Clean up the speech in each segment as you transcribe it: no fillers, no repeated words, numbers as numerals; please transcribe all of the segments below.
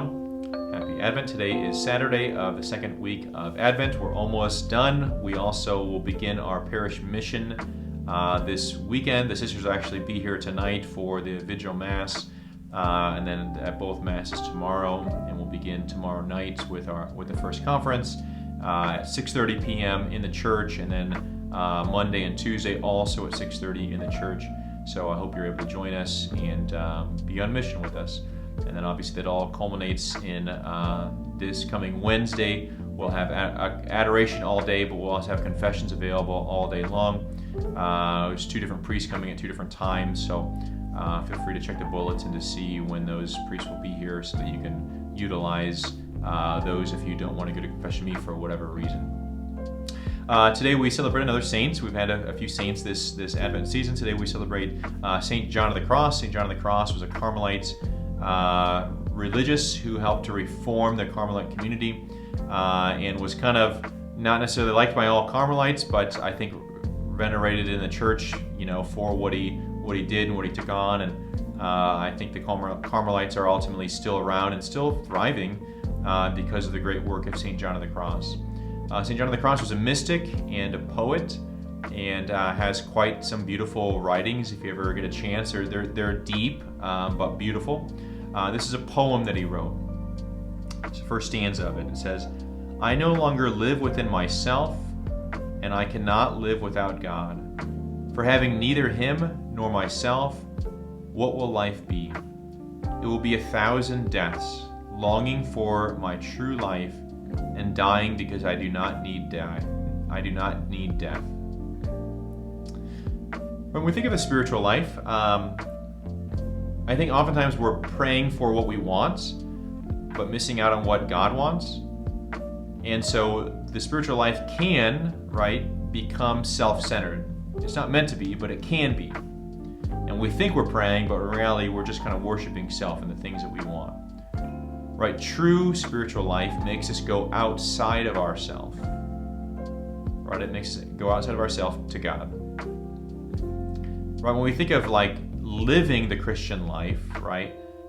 everyone. Happy Advent. Today is Saturday of the second week of Advent. We're almost done. We also will begin our parish mission this weekend. The sisters will actually be here tonight for the Vigil Mass, and then at both Masses tomorrow, and we'll begin tomorrow night with the first conference at 6:30 p.m. in the church, and then Monday and Tuesday also at 6:30 in the church. So I hope you're able to join us and be on mission with us. And then obviously that all culminates in this coming Wednesday. We'll have Adoration all day, but we'll also have confessions available all day long. There's two different priests coming at two different times, so feel free to check the bulletin to see when those priests will be here so that you can utilize those if you don't want to go to confession meet for whatever reason. Today we celebrate another saint. We've had a few saints this Advent season. Today we celebrate St. John of the Cross. St. John of the Cross was a Carmelite religious who helped to reform the Carmelite community and was kind of not necessarily liked by all Carmelites, but I think venerated in the church, for what he did and what he took on. And I think the Carmelites are ultimately still around and still thriving because of the great work of St. John of the Cross. St. John of the Cross was a mystic and a poet, and has quite some beautiful writings if you ever get a chance. They're deep, but beautiful. This is a poem that he wrote. It's the first stanza of it. It says, "I no longer live within myself, and I cannot live without God. For having neither him nor myself, what will life be? It will be 1,000 deaths, longing for my true life, and dying because I do not need death. When we think of the spiritual life, I think oftentimes we're praying for what we want, but missing out on what God wants. And so the spiritual life can, become self-centered. It's not meant to be, but it can be. And we think we're praying, but in reality, we're just kind of worshiping self and the things that we want. True spiritual life makes us go outside of ourselves. It makes us go outside of ourselves to God. When we think of living the Christian life,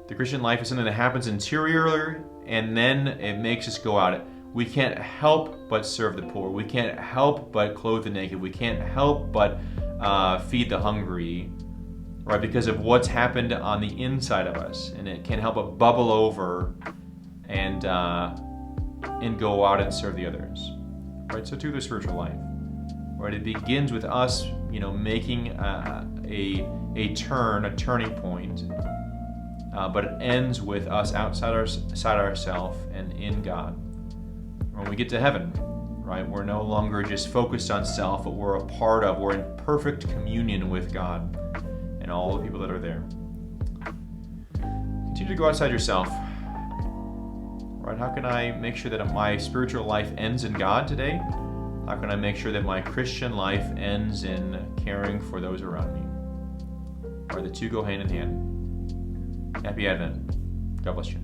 the Christian life is something that happens interiorly, and then it makes us go out. We can't help but serve the poor. We can't help but clothe the naked. We can't help but feed the hungry, because of what's happened on the inside of us, and it can't help but bubble over and go out and serve the others. So too the spiritual life. It begins with us, making a turning point, but it ends with us outside ourselves and in God. When we get to heaven, we're no longer just focused on self, but we're in perfect communion with God and all the people that are there. Continue to go outside yourself. How can I make sure that my spiritual life ends in God today? How can I make sure that my Christian life ends in caring for those around me? The two go hand in hand. Happy Advent. God bless you.